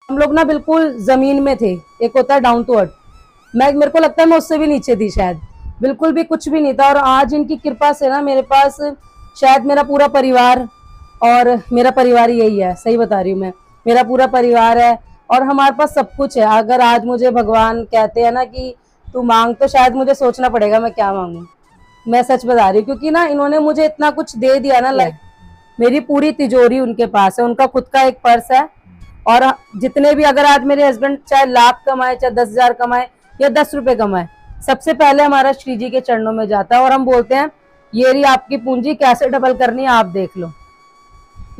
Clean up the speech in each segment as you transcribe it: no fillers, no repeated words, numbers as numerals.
हम लोग ना बिल्कुल जमीन में थे। एक होता है डाउन टू अर्थ, मैं मेरे को लगता है मैं उससे भी नीचे थी शायद, बिल्कुल भी कुछ भी नहीं था। और आज इनकी कृपा से ना मेरे पास शायद मेरा पूरा परिवार, और मेरा परिवार यही है, सही बता रही हूँ मैं, मेरा पूरा परिवार है और हमारे पास सब कुछ है। अगर आज मुझे भगवान कहते हैं ना कि तू मांग, तो शायद मुझे सोचना पड़ेगा मैं क्या मांगू। मैं सच बता रही हूँ, क्योंकि ना इन्होंने मुझे इतना कुछ दे दिया ना, लाइक मेरी पूरी तिजोरी उनके पास है, उनका खुद का एक पर्स है। और जितने भी, अगर आज मेरे हस्बैंड चाहे लाख कमाए, चाहे 10,000 कमाए या 10 रुपए कमाए, सबसे पहले हमारा श्री जी के चरणों में जाता है। और हम बोलते हैं ये रही आपकी पूंजी, कैसे डबल करनी है आप देख लो।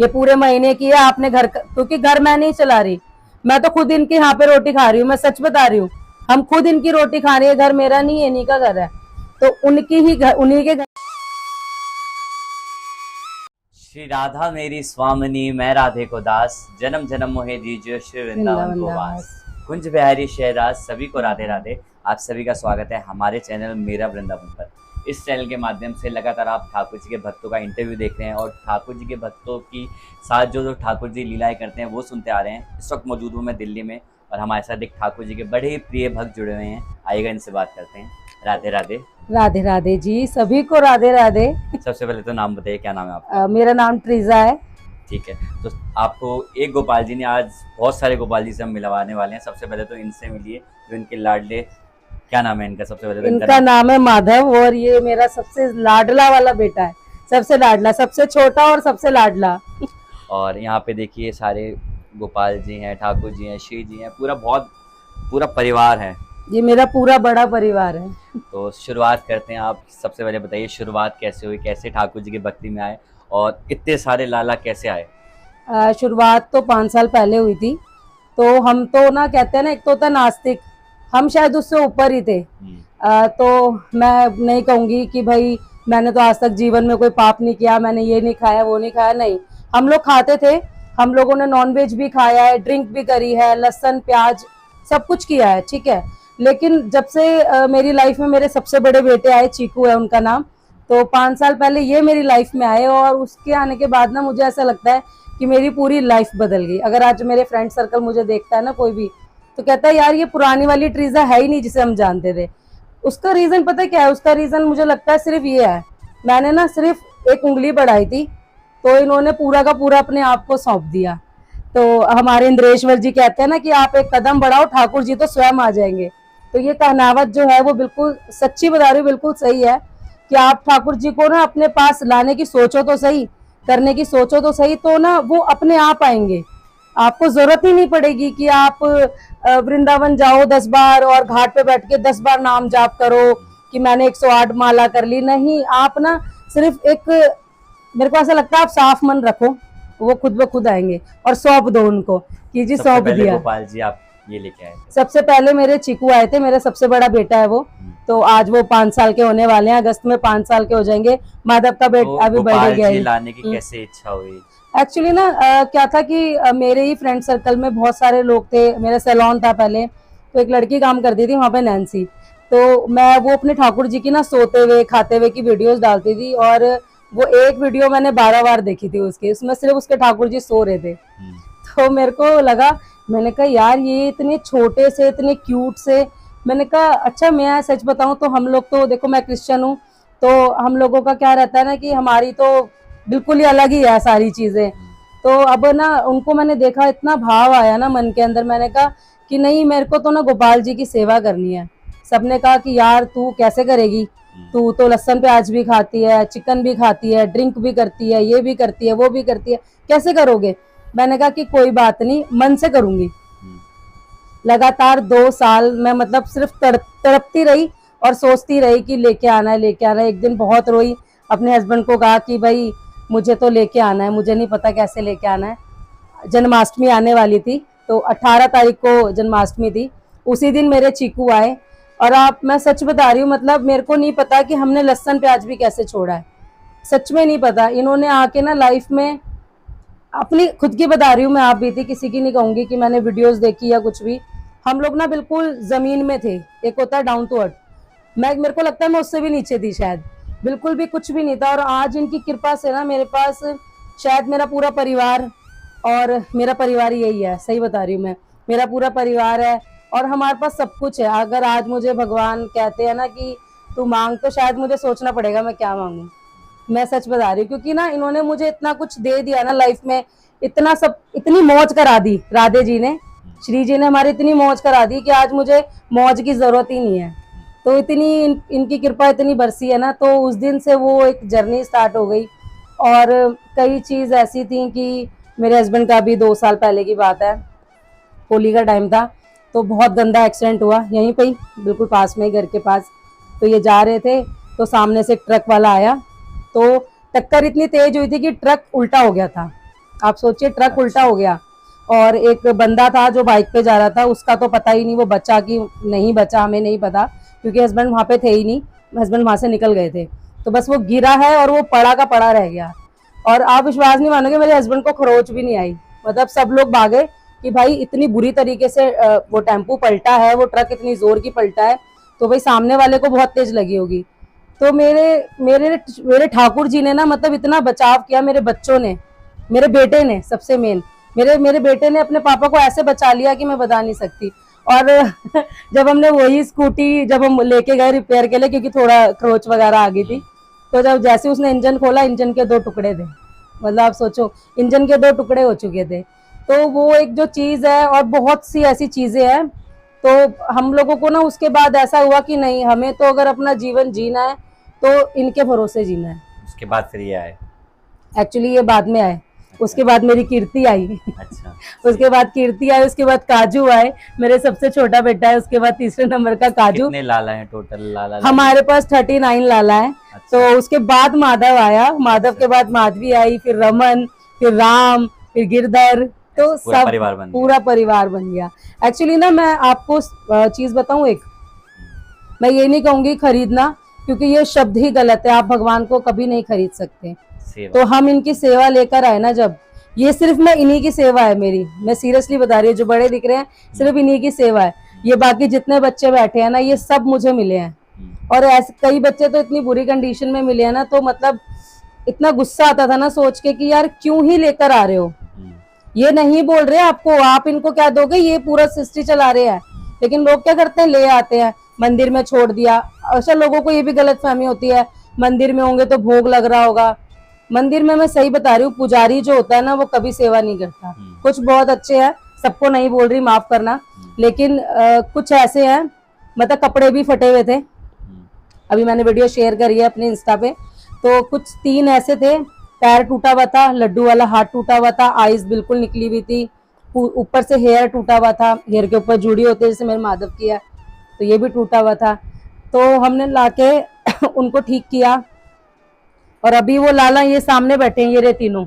ये पूरे महीने की है आपने घर, क्योंकि घर मैं नहीं चला रही, मैं तो खुद इनके यहाँ पे रोटी खा रही हूँ, मैं सच बता रही हूँ। हम खुद इनकी रोटी खा रही है, घर मेरा नहीं है, इन्हीं का घर है, तो उनकी ही घर, उन्हीं के घर। श्री राधा मेरी स्वामिनी, मैं राधे को दास, जन्म जन्म मोहे दीजिए श्री वृंदावन को वास। कुंज बिहारी शहराज, सभी को राधे राधे। आप सभी का स्वागत है हमारे चैनल मेरा वृंदावन पर। इस चैनल के माध्यम से लगातार आप ठाकुर जी के भक्तों का इंटरव्यू देख रहे हैं और ठाकुर जी के भक्तों की साथ जो ठाकुर जी लीलाएं करते हैं वो सुनते आ रहे हैं। इस वक्त मौजूद हूँ मैं दिल्ली में और हमारे साथ एक ठाकुर जी के बड़े ही प्रिय भक्त जुड़े हुए हैं। आइएगा इनसे बात करते हैं। राधे राधे। राधे राधे जी, सभी को राधे राधे। सबसे पहले तो नाम बताइए, क्या नाम है आपका? मेरा नाम ट्रीजा है। ठीक है, तो आपको एक गोपाल जी ने, आज बहुत सारे गोपाल जी से हम मिलवाने वाले हैं। सबसे पहले तो इनसे मिलिए जो इनके लाडले, क्या नाम है इनका? सबसे पहले तो इनका नाम है माधव और ये मेरा सबसे लाडला वाला बेटा है, सबसे लाडला, सबसे छोटा और सबसे लाडला। और यहाँ पे देखिए सारे गोपाल जी हैं, ठाकुर जी हैं, श्री जी हैं, पूरा परिवार है। ये मेरा पूरा बड़ा परिवार है। तो शुरुआत करते हैं। आप सबसे पहले बताइए शुरुआत कैसे हुई, कैसे ठाकुर जी की भक्ति में आए और इतने सारे लाला कैसे आए? शुरुआत तो 5 साल पहले हुई थी। तो हम तो ना कहते हैं ना, एक तो होता नास्तिक, हम शायद उससे ऊपर ही थे। तो मैं नहीं कहूँगी कि भाई मैंने तो आज तक जीवन में कोई पाप नहीं किया, मैंने ये नहीं खाया वो नहीं खाया, नहीं। हम लोग खाते थे, हम लोगों ने नॉनवेज भी खाया है, ड्रिंक भी करी है, लहसुन प्याज सब कुछ किया है, ठीक है। लेकिन जब से मेरी लाइफ में मेरे सबसे बड़े बेटे आए, चीकू है उनका नाम, तो 5 साल पहले ये मेरी लाइफ में आए और उसके आने के बाद ना मुझे ऐसा लगता है कि मेरी पूरी लाइफ बदल गई। अगर आज मेरे फ्रेंड सर्कल मुझे देखता है ना कोई भी, तो कहता है यार ये पुरानी वाली ट्रीजा है ही नहीं जिसे हम जानते थे। उसका रीजन पता है क्या है? उसका रीजन मुझे लगता है सिर्फ ये है, मैंने ना सिर्फ एक उंगली बढ़ाई थी तो इन्होंने पूरा का पूरा अपने आप को सौंप दिया। तो हमारे इंद्रेश्वर जी कहते हैं ना कि आप एक कदम बढ़ाओ ठाकुर जी तो स्वयं आ जाएंगे। तो ये कहनावत जो है वो बिल्कुल सच्ची बता रही हूँ, बिल्कुल सही है कि आप ठाकुर जी को ना अपने पास लाने की सोचो तो सही, करने की सोचो तो सही, तो ना वो अपने आप आएंगे। आपको जरूरत ही नहीं पड़ेगी कि आप वृंदावन जाओ 10 बार और घाट पे बैठ के 10 बार नाम जाप करो कि मैंने 108 माला कर ली। नहीं, आप ना सिर्फ एक, मेरे को ऐसा लगता है आप साफ मन रखो, वो खुद ब खुद आएंगे। और सौंप दो उनको कि जी सौंप दिया। गोपाल जी आप ये लेके आए थे? सबसे पहले मेरे चीकू आए थे, मेरा सबसे बड़ा बेटा है वो। तो आज वो 5 साल के होने वाले हैं, अगस्त में 5 साल के हो जाएंगे। माधव का बेटा अभी बर्थडे गया है। लाने की कैसे इच्छा हुई? एक्चुअली ना क्या था कि मेरे ही फ्रेंड सर्कल में बहुत सारे लोग थे, मेरा सैलून था पहले, तो एक लड़की काम करती थी वहाँ पे, नैन्सी। तो मैं वो अपने ठाकुर जी की ना सोते हुए खाते हुए की वीडियोस डालती थी और वो एक वीडियो मैंने 12 बार देखी थी उसकी, उसमें सिर्फ उसके ठाकुर जी सो रहे थे। तो मेरे को लगा, मैंने कहा यार ये इतने छोटे से, इतने क्यूट से, मैंने कहा अच्छा मैं सच बताऊं तो हम लोग तो देखो, मैं क्रिश्चियन हूँ, तो हम लोगों का क्या रहता है ना कि हमारी तो बिल्कुल ही अलग ही है सारी चीजें। तो अब ना उनको मैंने देखा, इतना भाव आया ना मन के अंदर, मैंने कहा कि नहीं मेरे को तो ना गोपाल जी की सेवा करनी है। सबने कहा कि यार तू कैसे करेगी, तू तो लहसुन प्याज भी खाती है, चिकन भी खाती है, ड्रिंक भी करती है, ये भी करती है, वो भी करती है, कैसे करोगे? मैंने कहा कि कोई बात नहीं, मन से करूंगी। लगातार 2 साल मैं मतलब सिर्फ तड़पती रही और सोचती रही कि लेके आना है, लेके आना है। एक दिन बहुत रोई, अपने हस्बैंड को कहा कि भाई मुझे तो लेके आना है, मुझे नहीं पता कैसे लेके आना है। जन्माष्टमी आने वाली थी, तो 18 तारीख को जन्माष्टमी थी, उसी दिन मेरे चीकू आए। और आप, मैं सच बता रही हूँ, मतलब मेरे को नहीं पता कि हमने लहसुन प्याज भी कैसे छोड़ा है, सच में नहीं पता। इन्होंने आके ना लाइफ में अपनी खुद की बता रही हूँ मैं, आप भी थी, किसी की नहीं कहूंगी कि मैंने वीडियोस देखी या कुछ भी। हम लोग ना बिल्कुल जमीन में थे, एक होता है डाउन टू अर्थ, मैं मेरे को लगता है मैं उससे भी नीचे थी शायद, बिल्कुल भी कुछ भी नहीं था। और आज इनकी कृपा से ना मेरे पास शायद मेरा पूरा परिवार, और मेरा परिवार यही है, सही बता रही हूँ मैं, मेरा पूरा परिवार है और हमारे पास सब कुछ है। अगर आज मुझे भगवान कहते हैं ना कि तू मांग, तो शायद मुझे सोचना पड़ेगा मैं क्या मांगू। मैं सच बता रही हूँ, क्योंकि ना इन्होंने मुझे इतना कुछ दे दिया ना लाइफ में, इतना सब, इतनी मौज करा दी राधे जी ने, श्री जी ने हमारी इतनी मौज करा दी कि आज मुझे मौज की जरूरत ही नहीं है। तो इतनी इनकी कृपा इतनी बरसी है ना, तो उस दिन से वो एक जर्नी स्टार्ट हो गई। और कई चीज़ ऐसी थी कि मेरे हस्बैंड का भी 2 साल पहले की बात है, होली का टाइम था, तो बहुत गंदा एक्सीडेंट हुआ यहीं पे ही, बिल्कुल पास में ही, घर के पास। तो ये जा रहे थे तो सामने से एक ट्रक वाला आया, तो टक्कर इतनी तेज हुई थी कि ट्रक उल्टा हो गया था। आप सोचिए, ट्रक उल्टा हो गया। और एक बंदा था जो बाइक पे जा रहा था, उसका तो पता ही नहीं वो बचा कि नहीं बचा, हमें नहीं पता, क्योंकि हस्बैंड वहाँ पे थे ही नहीं, हस्बैंड वहाँ से निकल गए थे। तो बस वो गिरा है और वो पड़ा का पड़ा रह गया। और आप विश्वास नहीं मानोगे, मेरे हस्बैंड को खरोच भी नहीं आई। मतलब सब लोग भागे कि भाई इतनी बुरी तरीके से वो टेम्पू पलटा है, वो ट्रक इतनी जोर की पलटा है, तो भाई सामने वाले को बहुत तेज लगी होगी। तो मेरे मेरे मेरे ठाकुर जी ने ना, मतलब इतना बचाव किया, मेरे बच्चों ने, मेरे बेटे ने, सबसे मेन मेरे बेटे ने अपने पापा को ऐसे बचा लिया कि मैं बता नहीं सकती। और जब हमने वही स्कूटी जब हम लेके गए रिपेयर के लिए, क्योंकि थोड़ा खरोच वगैरह आ गई थी, तो जब जैसे उसने इंजन खोला, इंजन के 2 टुकड़े थे। मतलब आप सोचो, इंजन के 2 टुकड़े हो चुके थे। तो वो एक जो चीज है, और बहुत सी ऐसी चीजें हैं। तो हम लोगों को ना उसके बाद ऐसा हुआ कि नहीं, हमें तो अगर अपना जीवन जीना है तो इनके भरोसे जीना है। उसके बाद फिर ये आए? एक्चुअली ये बाद में आए। उसके बाद मेरी कीर्ति आई। अच्छा। उसके बाद कीर्ति आई, उसके बाद काजू आए, मेरे सबसे छोटा बेटा है, उसके बाद तीसरे नंबर का काजू। कितने लाला हैं टोटल? लाला हमारे पास 39 लाला है। अच्छा। तो उसके बाद माधव आया, माधव के बाद माधवी आई, फिर रमन, फिर राम, फिर गिरधर। तो पूरा सब परिवार बन गया। पूरा परिवार बन गया। एक्चुअली ना मैं आपको चीज बताऊं एक, मैं ये नहीं कहूंगी खरीदना, क्योंकि ये शब्द ही गलत है। आप भगवान को कभी नहीं खरीद सकते। तो हम इनकी सेवा लेकर आए ना, जब ये सिर्फ मैं इन्हीं की सेवा है मेरी, मैं सीरियसली बता रही हूँ, जो बड़े दिख रहे हैं सिर्फ इन्हीं की सेवा है। ये बाकी जितने बच्चे बैठे हैं ना, ये सब मुझे मिले हैं। और ऐसे कई बच्चे तो इतनी बुरी कंडीशन में मिले हैं ना, तो मतलब इतना गुस्सा आता था ना सोच के कि यार क्यों ही लेकर आ रहे हो, ये नहीं बोल रहे आपको, आप इनको क्या दोगे, ये पूरा सृष्टि चला रहे हैं। लेकिन लोग क्या करते हैं, ले आते हैं, मंदिर में छोड़ दिया। अच्छा, लोगों को ये भी गलत फहमी होती है, मंदिर में होंगे तो भोग लग रहा होगा। मंदिर में मैं सही बता रही हूँ, पुजारी जो होता है ना, वो कभी सेवा नहीं करता। कुछ बहुत अच्छे हैं, सबको नहीं बोल रही, माफ करना, लेकिन कुछ ऐसे हैं, मतलब कपड़े भी फटे हुए थे। अभी मैंने वीडियो शेयर करी है अपने इंस्टा पे, तो कुछ 3 ऐसे थे, पैर टूटा हुआ था, लड्डू वाला हाथ टूटा हुआ था, आईज बिल्कुल निकली हुई थी, ऊपर से हेयर टूटा हुआ था, हेयर के ऊपर जुड़ी होती है जैसे मेरे माधव की है, तो ये भी टूटा हुआ था। तो हमने लाके उनको ठीक किया। और अभी वो लाला ये सामने बैठे हैं, ये रे तीनों,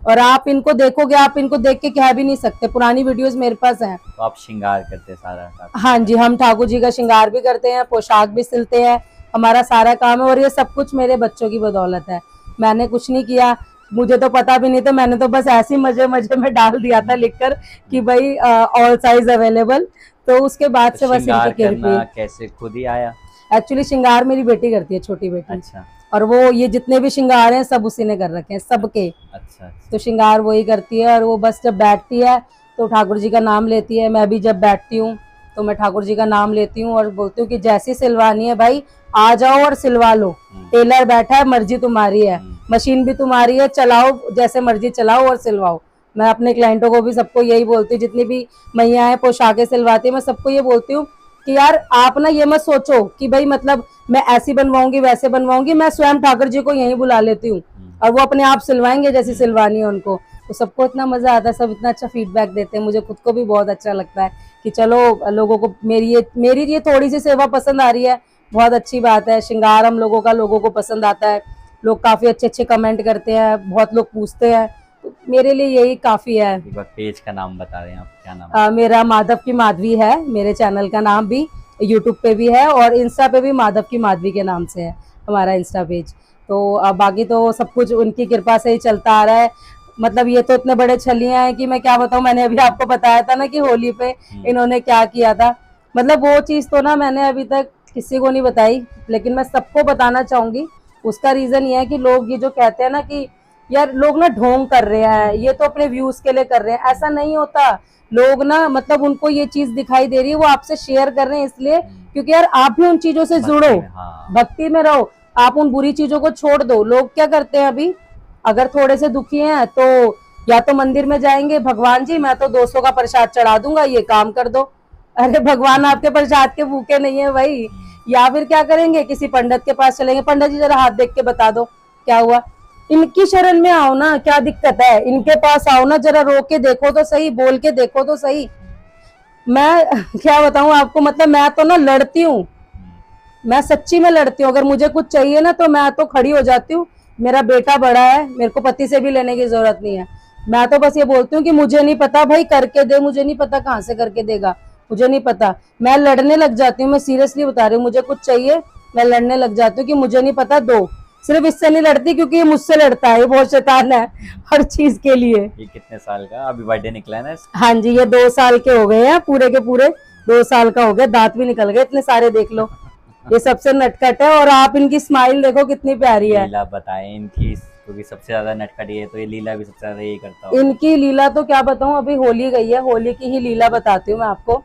और आप इनको देखोगे, आप इनको देख के कह भी नहीं सकते। पुरानी वीडियोस मेरे पास हैं। तो आप श्रृंगार करते सारा? हाँ जी, हम ठाकुर जी का श्रृंगार भी करते हैं, पोशाक भी सिलते हैं, हमारा सारा काम है। और ये सब कुछ मेरे बच्चों की बदौलत है, मैंने कुछ नहीं किया, मुझे तो पता भी नहीं था। मैंने तो बस ऐसे ही मजे मजे में डाल दिया था लिखकर कि भाई ऑल साइज अवेलेबल। तो उसके बाद से बस इनकी करना कैसे खुद ही आया? एक्चुअली श्रृंगार मेरी बेटी करती है, छोटी बेटी। अच्छा। और वो ये जितने भी श्रृंगार हैं सब उसी ने कर रखे हैं, सबके। अच्छा। तो श्रृंगार वही करती है। और वो बस जब बैठती है तो ठाकुर जी का नाम लेती है। मैं भी जब बैठती हूँ तो मैं ठाकुर जी का नाम लेती हूँ और बोलती हूँ कि जैसी सिलवानी है भाई, आ जाओ और सिलवा लो। टेलर बैठा है, मर्जी तुम्हारी है, मशीन भी तुम्हारी है, चलाओ जैसे मर्जी चलाओ और सिलवाओ। मैं अपने क्लाइंटों को भी सबको यही बोलती हूँ, जितनी भी मैया है पोशाकें सिलवाती है, मैं सबको ये बोलती हूँ कि यार आप ना ये मत सोचो कि भाई मतलब मैं ऐसी बनवाऊंगी वैसे बनवाऊंगी, मैं स्वयं ठाकुर जी को यहीं बुला लेती हूँ और वो अपने आप सिलवाएंगे जैसी सिलवानी है उनको। तो सबको इतना मजा आता है, सब इतना अच्छा फीडबैक देते हैं, मुझे खुद को भी बहुत अच्छा लगता है कि चलो लोगों को मेरी ये थोड़ी सी सेवा पसंद आ रही है, बहुत अच्छी बात है। श्रृंगार हम लोगों का लोगों को पसंद आता है, लोग काफी अच्छे अच्छे कमेंट करते हैं, बहुत लोग पूछते हैं, तो मेरे लिए यही काफी है। एक बार पेज का नाम बता रहे हैं आप, क्या नाम है? मेरा माधव की माधवी है, मेरे चैनल का नाम भी, यूट्यूब पे भी है और इंस्टा पे भी माधव की माधवी के नाम से है हमारा इंस्टा पेज। तो बाकी तो सब कुछ उनकी कृपा से ही चलता आ रहा है। मतलब ये तो इतने बड़े छलियां हैं कि मैं क्या बताऊं। मैंने अभी आपको बताया था ना कि होली पे इन्होंने क्या किया था, मतलब वो चीज तो ना मैंने अभी तक किसी को नहीं बताई, लेकिन मैं सबको बताना चाहूंगी। उसका रीजन ये है कि लोग ये जो कहते हैं ना कि यार लोग ना ढोंग कर रहे हैं, ये तो अपने व्यूज के लिए कर रहे हैं, ऐसा नहीं होता। लोग ना मतलब उनको ये चीज दिखाई दे रही है, वो आपसे शेयर कर रहे हैं इसलिए क्योंकि यार आप भी उन चीजों से जुड़ो, हाँ। भक्ति में रहो, आप उन बुरी चीजों को छोड़ दो। लोग क्या करते हैं अभी, अगर थोड़े से दुखी हैं तो या तो मंदिर में जाएंगे, भगवान जी मैं तो 200 का प्रसाद चढ़ा दूंगा, ये काम कर दो। अरे भगवान आपके प्रसाद के भूखे नहीं है भाई। या फिर क्या करेंगे, किसी पंडित के पास चलेंगे, पंडित जी जरा हाथ देख के बता दो क्या हुआ। इनकी शरण में आओ ना, क्या दिक्कत है, इनके पास आओ ना, जरा रो के देखो तो सही, बोल के देखो तो सही। मैं क्या बताऊं आपको, मतलब मैं तो ना लड़ती हूँ, मैं सच्ची में लड़ती हूँ। अगर मुझे कुछ चाहिए ना तो मैं तो खड़ी हो जाती हूँ। मेरा बेटा बड़ा है, मेरे को पति से भी लेने की जरूरत नहीं है। मैं तो बस ये बोलती हूँ कि मुझे नहीं पता भाई, करके दे, मुझे नहीं पता कहाँ से करके देगा, मुझे नहीं पता। मैं लड़ने लग जाती हूँ, मैं सीरियसली बता रही हूँ, मुझे कुछ चाहिए मैं लड़ने लग जाती हूँ कि मुझे नहीं पता, दो। सिर्फ इससे नहीं लड़ती क्योंकि ये मुझसे लड़ता है, ये बहुत शैतान है हर चीज के लिए। ये कितने साल का, अभी बर्थडे निकला है ना इसका? हाँ जी, ये 2 साल के हो गए हैं, पूरे के पूरे 2 साल का हो गया, दांत भी निकल गए इतने सारे, देख लो। ये सबसे नटखट है, और आप इनकी स्माइल देखो कितनी प्यारी है। लीला बताएं इनकी, क्योंकि सबसे ज्यादा नटखटी है तो ये लीला भी सबसे ज्यादा यही करता हूँ। इनकी लीला तो क्या बताऊं, अभी होली गई है, होली की ही लीला बताती हूँ मैं आपको।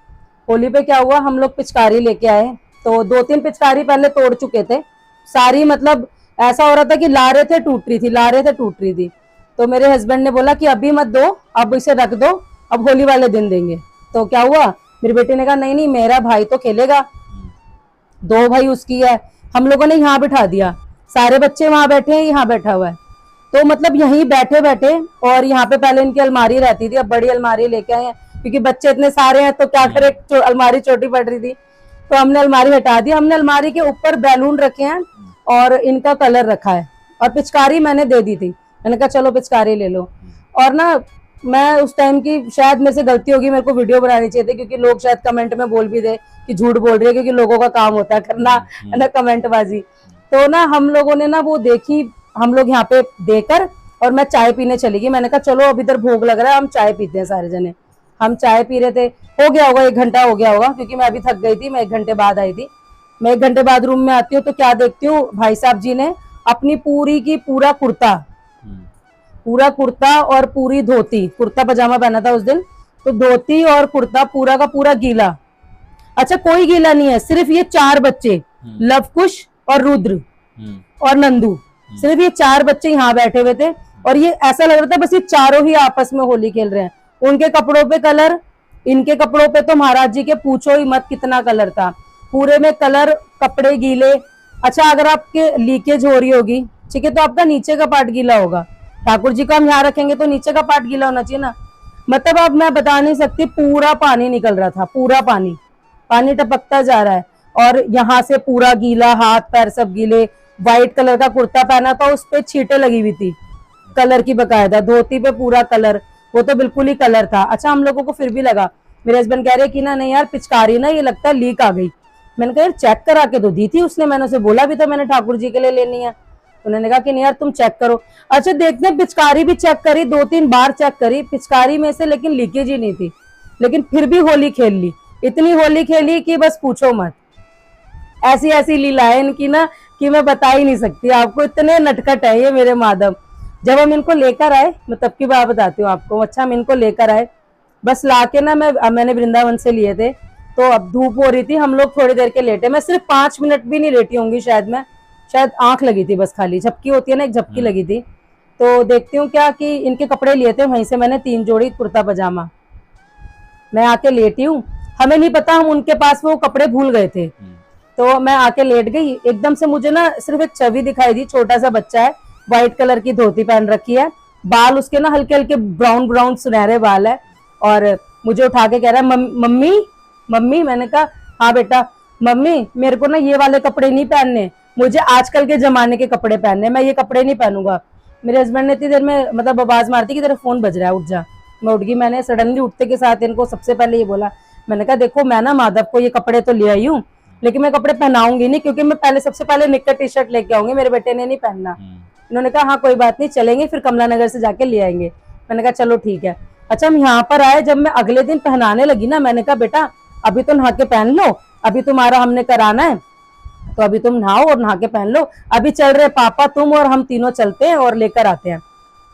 होली पे क्या हुआ, हम लोग पिचकारी लेके आए, तो 2-3 पिचकारी पहले तोड़ चुके थे सारी, मतलब ऐसा हो रहा था कि ला रहे थे टूट रही थी, ला रहे थे टूट रही थी। तो मेरे हस्बैंड ने बोला कि अभी मत दो, अब इसे रख दो, अब होली वाले दिन देंगे। तो क्या हुआ, मेरी बेटी ने कहा नहीं नहीं मेरा भाई तो खेलेगा, 2 भाई उसकी है। हम लोगों ने यहाँ बिठा दिया, सारे बच्चे वहां बैठे हैं, यहाँ बैठा हुआ है। तो मतलब यहीं बैठे बैठे, और यहाँ पे पहले इनकी अलमारी रहती थी, अब बड़ी अलमारी लेके आए हैं क्योंकि बच्चे इतने सारे हैं तो क्या करे, अलमारी छोटी पड़ रही थी। तो हमने अलमारी हटा दी, हमने अलमारी के ऊपर बैलून रखे हैं और इनका कलर रखा है, और पिचकारी मैंने दे दी थी, मैंने कहा चलो पिचकारी ले लो। और ना मैं उस टाइम की शायद मेरे से गलती होगी, मेरे को वीडियो बनानी चाहिए थी, क्योंकि लोग शायद कमेंट में बोल भी दे कि झूठ बोल रही है, क्योंकि लोगों का काम होता है करना, है ना, कमेंट बाजी। तो ना हम लोगों ने ना वो देखी, हम लोग यहाँ पे देकर, और मैं चाय पीने चली गई। मैंने कहा चलो अब इधर भूख लग रहा है, हम चाय पीते हैं सारे जने। हम चाय पी रहे थे, हो गया होगा 1 घंटा हो गया होगा, क्योंकि मैं अभी थक गई थी, मैं 1 घंटे बाद आई थी। मैं 1 घंटे बाद रूम में आती हूँ तो क्या देखती हूँ, भाई साहब जी ने अपनी पूरी की पूरा कुर्ता और पूरी धोती, कुर्ता पजामा पहना था उस दिन, तो धोती और कुर्ता पूरा का पूरा गीला। अच्छा कोई गीला नहीं है, सिर्फ ये 4 बच्चे, लवकुश और रुद्र और नंदू, सिर्फ ये 4 बच्चे यहाँ बैठे हुए थे, और ये ऐसा लग रहा था बस ये चारों ही आपस में होली खेल रहे हैं। उनके कपड़ों पे कलर, इनके कपड़ों पे तो महाराज जी के पूछो ही मत कितना कलर था, पूरे में कलर, कपड़े गीले। अच्छा अगर आपके लीकेज हो रही होगी, ठीक है, तो आपका नीचे का पार्ट गीला होगा, ठाकुर जी का हम यहाँ रखेंगे तो नीचे का पार्ट गीला होना चाहिए ना। मतलब अब मैं बता नहीं सकती, पूरा पानी निकल रहा था, पूरा पानी टपकता जा रहा है, और यहाँ से पूरा गीला, हाथ पैर सब गीले। व्हाइट कलर का कुर्ता पहना था, उस पे छींटे लगी हुई थी कलर की बकायदा, धोती पे पूरा कलर, वो तो बिल्कुल ही कलर था। अच्छा हम लोगों को फिर भी लगा, मेरे हस्बैंड कह रहे कि ना नहीं यार पिचकारी ना ये लगता है लीक आ गई। मैंने कहा यार चेक करा के तो दी थी उसने, मैंने उसे बोला भी था मैंने ठाकुर जी के लिए लेनी है। उन्होंने कहा कि नहीं यार तुम चेक करो। अच्छा देखते हैं, पिचकारी भी चेक करी, 2-3 बार चेक करी पिचकारी में से, लेकिन लीकेज ही नहीं थी, लेकिन फिर भी होली खेल ली, इतनी होली खेली कि बस पूछो मत। ऐसी ऐसी लीला है इनकी ना कि मैं बता ही नहीं सकती आपको, इतने नटखट है ये मेरे माधव। जब हम इनको लेकर आए, मैं तब की बात बताती हूँ आपको। अच्छा हम इनको लेकर आए, बस लाके ना मैंने वृंदावन से लिए थे, तो अब धूप हो रही थी, हम लोग थोड़ी देर के लेटे, मैं सिर्फ 5 मिनट भी नहीं लेटी होंगी शायद, मैं शायद आंख लगी थी बस, खाली झपकी होती है ना, एक झपकी लगी थी। तो देखती हूँ क्या कि इनके कपड़े लिए थे वहीं से मैंने, 3 जोड़ी कुर्ता पजामा। मैं आके लेटी हूँ, हमें नहीं पता हम उनके पास वो कपड़े भूल गए थे। तो मैं आके लेट गई, एकदम से मुझे ना सिर्फ एक छवि दिखाई दी, छोटा सा बच्चा है, व्हाइट कलर की धोती पहन रखी है, बाल उसके ना हल्के हल्के ब्राउन ब्राउन सुनहरे बाल है, और मुझे उठा के कह रहा है मम्मी मम्मी। मैंने कहा हाँ बेटा। मम्मी मेरे को ना ये वाले कपड़े नहीं पहनने, मुझे आजकल के जमाने के कपड़े पहनने, मैं ये कपड़े नहीं पहनूंगा। मेरे हस्बैंड ने इतनी देर में मतलब आवाज मारती कि तेरा फोन बज रहा है, उठ जा। मैं उठ गई, मैंने सडनली उठते के साथ इनको सबसे पहले ये बोला, मैंने कहा देखो मैं ना माधव को ये कपड़े तो ले आई हूँ, लेकिन मैं कपड़े पहनाऊंगी नहीं, क्योंकि मैं पहले सबसे पहले निक्कर टी शर्ट लेके आऊंगी, मेरे बेटे ने नहीं पहनना। इन्होंने कहा हाँ कोई बात नहीं, चलेंगे, फिर कमला नगर से जाके ले आएंगे। मैंने कहा चलो ठीक है। अच्छा हम यहाँ पर आए, जब मैं अगले दिन पहनाने लगी ना, मैंने कहा बेटा अभी तो नहा के पहन लो, अभी तुम्हारा हमने कराना है तो अभी तुम नहाओ और नहा के पहन लो, अभी चल रहे पापा तुम और हम तीनों चलते हैं और लेकर आते हैं।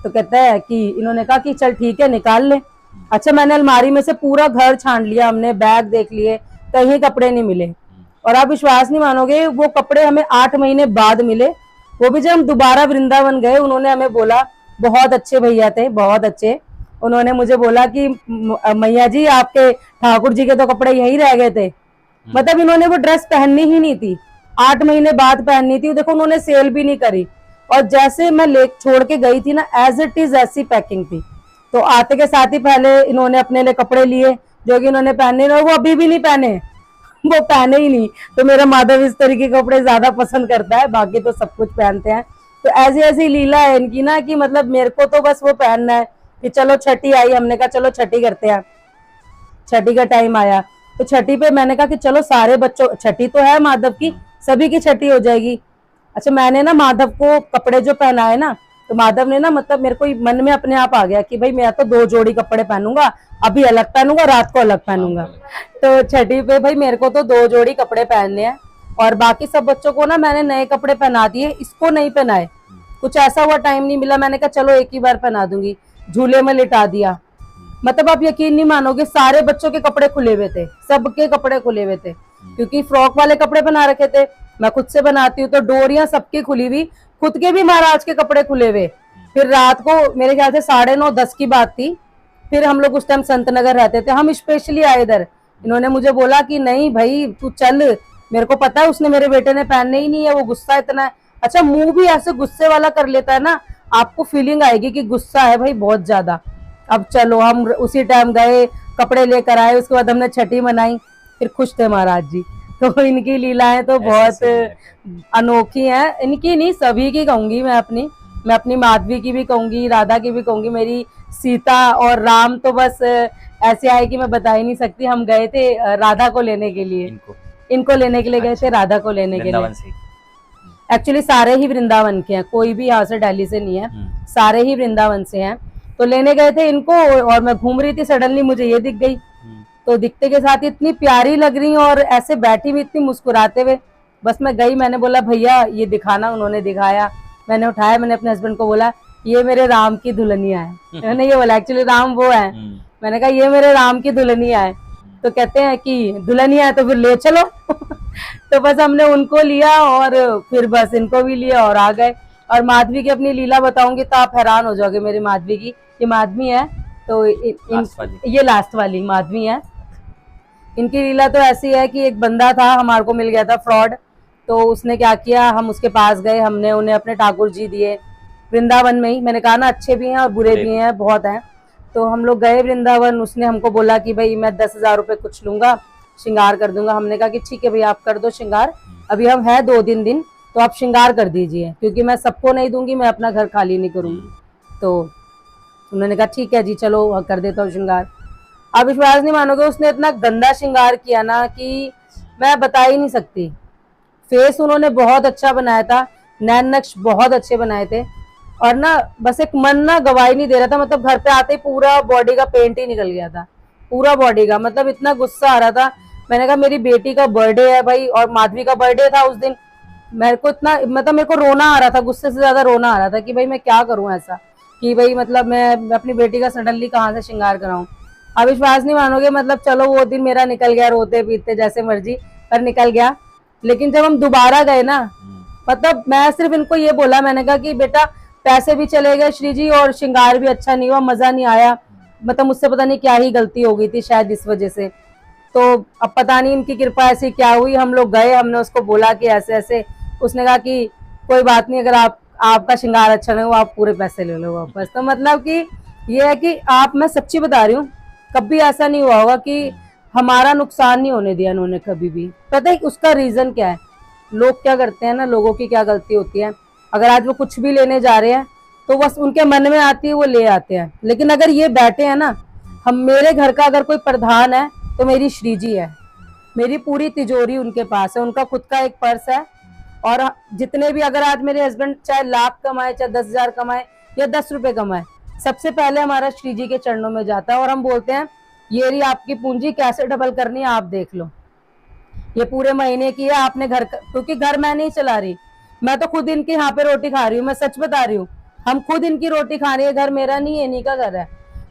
तो कहता है कि इन्होंने कहा कि चल ठीक है निकाल ले। अच्छा, मैंने अलमारी में से पूरा घर छान लिया, हमने बैग देख लिए, कहीं कपड़े नहीं मिले। और आप विश्वास नहीं मानोगे, वो कपड़े हमें 8 महीने बाद मिले, वो भी जब हम दोबारा वृंदावन गए। उन्होंने हमें बोला, बहुत अच्छे भैया थे, बहुत अच्छे। उन्होंने मुझे बोला कि मैया जी आपके ठाकुर जी के तो कपड़े यही रह गए थे। मतलब इन्होंने वो ड्रेस पहननी ही नहीं थी, 8 महीने बाद पहननी थी। देखो उन्होंने सेल भी नहीं करी, और जैसे मैं ले छोड़ के गई थी ना, एज इट इज ऐसी पैकिंग थी। तो आते के साथ ही पहले इन्होंने अपने लिए कपड़े लिए जो कि इन्होंने पहने, और वो अभी भी नहीं पहने, वो पहने ही नहीं। तो मेरा माधव इस तरीके के कपड़े ज्यादा पसंद करता है, बाकी तो सब कुछ पहनते हैं। तो ऐसी ऐसी लीला है इनकी ना, कि मतलब मेरे को तो बस वो पहनना है कि चलो छठी आई, हमने कहा चलो छठी करते हैं। छठी का टाइम आया तो छठी पे मैंने कहा कि चलो सारे बच्चों, छठी तो है माधव की, सभी की छठी हो जाएगी। अच्छा, मैंने ना माधव को कपड़े जो पहनाए ना, तो माधव ने ना, मतलब मेरे को मन में अपने आप आ गया कि भाई मैं तो 2 जोड़ी कपड़े पहनूंगा, अभी अलग पहनूंगा, रात को अलग पहनूंगा। तो छठी पे भाई मेरे को तो 2 जोड़ी कपड़े पहनने हैं, और बाकी सब बच्चों को ना मैंने नए कपड़े पहना दिए, इसको नहीं पहनाए। कुछ ऐसा हुआ टाइम नहीं मिला, मैंने कहा चलो एक ही बार पहना दूंगी, झूले में लिटा दिया। मतलब आप यकीन नहीं मानोगे, सारे बच्चों के कपड़े खुले हुए थे, सबके कपड़े खुले हुए थे, क्योंकि फ्रॉक वाले कपड़े बना रखे थे। मैं खुद से बनाती हूँ तो डोरियां सबकी खुली हुई, खुद के भी महाराज के कपड़े खुले हुए। फिर रात को मेरे ख्याल से 9:30-10 की बात थी। फिर हम लोग उस टाइम संत नगर रहते थे, हम स्पेशली आए इधर। इन्होंने मुझे बोला कि नहीं भाई तू चल, मेरे को पता है उसने मेरे बेटे ने पहनने ही नहीं है, वो गुस्सा इतना है। अच्छा, मुंह भी ऐसे गुस्से वाला कर लेता है ना, आपको फीलिंग आएगी कि गुस्सा है भाई बहुत ज्यादा। अब चलो हम उसी टाइम गए, कपड़े लेकर आए, उसके बाद हमने छठी मनाई, फिर खुश थे महाराज जी। तो इनकी लीलाएं तो बहुत अनोखी हैं, इनकी नहीं सभी की कहूंगी मैं अपनी माधवी की भी कहूंगी, राधा की भी कहूंगी। मेरी सीता और राम तो बस ऐसे आए कि मैं बता ही नहीं सकती। हम गए थे राधा को लेने के लिए, इनको लेने के लिए गए थे, राधा को लेने के लिए। एक्चुअली सारे ही वृंदावन के हैं, कोई भी यहाँ से दिल्ली से नहीं है, सारे ही वृंदावन से हैं। तो लेने गए थे इनको, और मैं घूम रही थी, सडनली मुझे ये दिख गई। तो दिखते के साथ इतनी प्यारी लग रही और ऐसे बैठी हुई इतनी मुस्कुराते हुए, बस मैं गई, मैंने बोला भैया ये दिखाना। उन्होंने दिखाया, मैंने उठाया, मैंने अपने हस्बैंड को बोला ये मेरे राम की दुल्हनिया है। मैंने ये बोला, एक्चुअली राम वो है। मैंने कहा ये मेरे राम की दुल्हनिया है। तो कहते हैं कि दुल्हनिया है तो फिर ले चलो। तो बस हमने उनको लिया और फिर बस इनको भी लिया और आ गए। और माधवी की अपनी लीला बताऊंगी तो आप हैरान हो जाओगे मेरी माधवी की। ये माधवी है, तो ये लास्ट वाली माधवी है। इनकी लीला तो ऐसी है कि एक बंदा था, हमारे को मिल गया था फ्रॉड। तो उसने क्या किया, हम उसके पास गए, हमने उन्हें अपने ठाकुर जी दिए वृंदावन में ही। मैंने कहा ना अच्छे भी हैं और बुरे भी हैं, बहुत हैं। तो हम लोग गए वृंदावन, उसने हमको बोला कि भाई मैं 10,000 रुपये कुछ लूंगा, श्रृंगार कर दूंगा। हमने कहा कि ठीक है भैया आप कर दो श्रृंगार, अभी हम है 2 दिन तो आप श्रृंगार कर दीजिए, क्योंकि मैं सबको नहीं दूंगी, मैं अपना घर खाली नहीं करूंगी। तो उन्होंने कहा ठीक है जी चलो कर देता हूँ श्रृंगार। आप विश्वास नहीं मानोगे, उसने इतना गंदा श्रृंगार किया ना कि मैं बता ही नहीं सकती। फेस उन्होंने बहुत अच्छा बनाया था, नैन नक्श बहुत अच्छे बनाए थे, और ना बस एक मन ना गवाही नहीं दे रहा था। मतलब घर पे आते ही पूरा बॉडी का पेंट ही निकल गया था, पूरा बॉडी का। मतलब इतना गुस्सा आ रहा था। मैंने कहा मेरी बेटी का बर्थडे है भाई, और माधवी का बर्थडे था उस दिन। मेरे को इतना, मतलब मेरे को रोना आ रहा था, गुस्से से ज्यादा रोना आ रहा था कि भाई मैं क्या करूं ऐसा, कि भाई मतलब मैं अपनी बेटी का सडनली कहाँ से श्रृंगार कराऊं। आप विश्वास नहीं मानोगे, मतलब चलो वो दिन मेरा निकल गया, रोते पीते जैसे मर्जी पर निकल गया। लेकिन जब हम दोबारा गए ना, मतलब मैं सिर्फ इनको ये बोला, मैंने कहा कि बेटा पैसे भी चले गए श्री जी, और श्रृंगार भी अच्छा नहीं हुआ, मजा नहीं आया। मतलब मुझसे पता नहीं क्या ही गलती हो गई थी शायद इस वजह से। तो अब पता नहीं इनकी कृपा ऐसी क्या हुई। हम लोग गए, हमने उसको बोला कि ऐसे ऐसे, उसने कहा कि कोई बात नहीं, अगर आपका श्रृंगार अच्छा नहीं हुआ आप पूरे पैसे ले लो वापस। तो मतलब कि ये है कि आप, मैं सच्ची बता रही हूँ, कभी ऐसा नहीं हुआ होगा कि हमारा नुकसान नहीं होने दिया इन्होंने कभी भी। पता है उसका रीजन क्या है? लोग क्या करते हैं ना, लोगों की क्या गलती होती है, अगर आज वो कुछ भी लेने जा रहे हैं तो बस उनके मन में आती है वो ले आते हैं। लेकिन अगर ये बैठे हैं ना, हम, मेरे घर का अगर कोई प्रधान है तो मेरी श्री जी है, मेरी पूरी तिजोरी उनके पास है, उनका खुद का एक पर्स है। और जितने भी, अगर आज मेरे हस्बैंड चाहे लाख कमाए, चाहे 10,000 कमाए या 10 रुपए कमाए, सबसे पहले हमारा श्री जी के चरणों में जाता है। और हम बोलते हैं ये रही आपकी पूंजी, कैसे डबल करनी है आप देख लो, ये पूरे महीने की है आपने घर, क्योंकि घर मैं नहीं चला रही, मैं तो खुद इनके यहाँ पे रोटी खा रही हूँ, मैं सच बता रही हूँ। हम खुद इनकी रोटी खा रहे हैं, घर मेरा नहीं है, इन्हीं का घर है।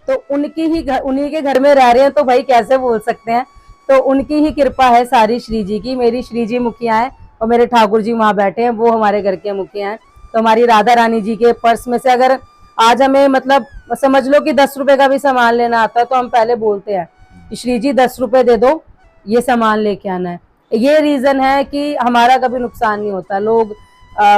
तो उन्हीं के घर में रह रहे हैं, तो भाई कैसे बोल सकते हैं। तो उनकी ही कृपा है सारी श्री जी की। मेरी श्री जी मुखिया है और मेरे ठाकुर जी वहां बैठे हैं, वो हमारे घर के मुखिया हैं। तो हमारी राधा रानी जी के पर्स में से अगर आज हमें मतलब समझ लो कि 10 रुपए का भी सामान लेना आता है, तो हम पहले बोलते हैं कि श्री जी 10 रुपए दे दो, ये सामान लेके आना है। ये रीजन है कि हमारा कभी नुकसान नहीं होता। लोग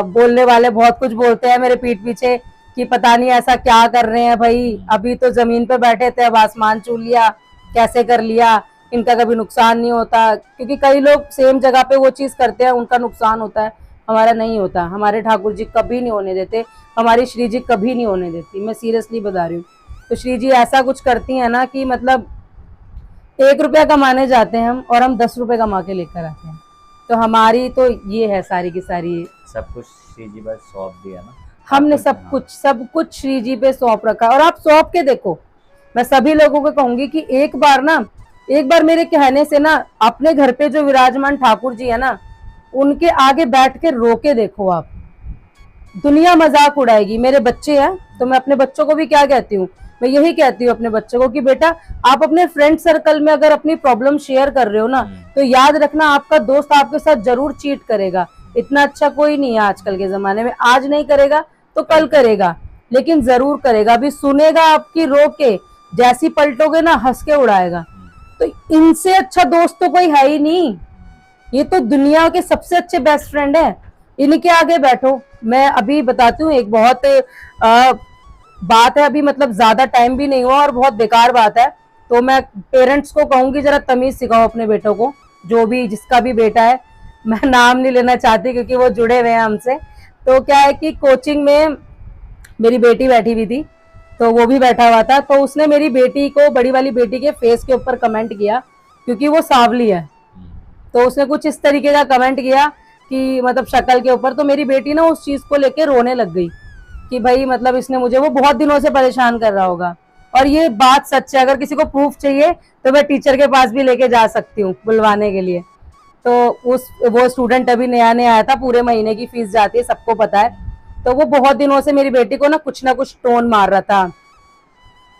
बोलने वाले बहुत कुछ बोलते हैं मेरे पीठ पीछे कि पता नहीं ऐसा क्या कर रहे हैं भाई, अभी तो जमीन पे बैठे थे अब आसमान छू लिया, कैसे कर लिया, इनका कभी नुकसान नहीं होता। क्योंकि कई लोग सेम जगह पे वो चीज करते हैं, उनका नुकसान होता है, हमारा नहीं होता। हमारे ठाकुर जी कभी नहीं होने देते, हमारी श्री जी कभी नहीं होने देती, मैं सीरियसली बता रही हूँ। तो श्री जी ऐसा कुछ करती है ना कि मतलब 1 रुपया कमाने जाते हैं हम और हम 10 रुपए कमा के लेकर आते हैं। तो हमारी तो ये है सारी की सारी। सब कुछ श्री जी बस सौंप दिया ना हमने आपको? सब कुछ श्री जी पे सौंप रखा। और आप सौंप के देखो, मैं सभी लोगों को कहूंगी कि एक बार मेरे कहने से ना अपने घर पे जो विराजमान ठाकुर जी है ना, उनके आगे बैठ के रो के देखो आप, दुनिया मजाक उड़ाएगी। मेरे बच्चे हैं तो मैं अपने बच्चों को भी क्या कहती हूँ, मैं यही कहती हूँ अपने बच्चों को कि बेटा आप अपने फ्रेंड सर्कल में अगर अपनी प्रॉब्लम शेयर कर रहे हो ना, तो याद रखना आपका दोस्त आपके साथ जरूर चीट करेगा। इतना अच्छा कोई नहीं है आजकल के जमाने में, आज नहीं करेगा तो कल करेगा, लेकिन जरूर करेगा। अभी सुनेगा आपकी रो के, जैसी पलटोगे ना हंस के उड़ाएगा। तो इनसे अच्छा दोस्त तो कोई है ही नहीं, ये तो दुनिया के सबसे अच्छे बेस्ट फ्रेंड है, इनके आगे बैठो। मैं अभी बताती हूँ एक बहुत बात है, अभी मतलब ज्यादा टाइम भी नहीं हुआ और बहुत बेकार बात है। तो मैं पेरेंट्स को कहूंगी जरा तमीज सिखाओ अपने बेटों को, जो भी जिसका भी बेटा है, मैं नाम नहीं लेना चाहती क्योंकि वो जुड़े हुए हैं हमसे। तो क्या है कि कोचिंग में मेरी बेटी बैठी हुई थी, तो वो भी बैठा हुआ था। तो उसने मेरी बेटी को, बड़ी वाली बेटी के फेस के ऊपर कमेंट किया, क्योंकि वो सांवली है। तो उसने कुछ इस तरीके का कमेंट किया कि मतलब शक्ल के ऊपर। तो मेरी बेटी ना उस चीज को लेके रोने लग गई कि भाई मतलब इसने मुझे, वो बहुत दिनों से परेशान कर रहा होगा। और ये बात सच है, अगर किसी को प्रूफ चाहिए तो मैं टीचर के पास भी लेके जा सकती हूँ बुलवाने के लिए। तो वो स्टूडेंट अभी नया नया आया था, पूरे महीने की फीस जाती है, सबको पता है। तो वो बहुत दिनों से मेरी बेटी को ना कुछ टोन मार रहा था।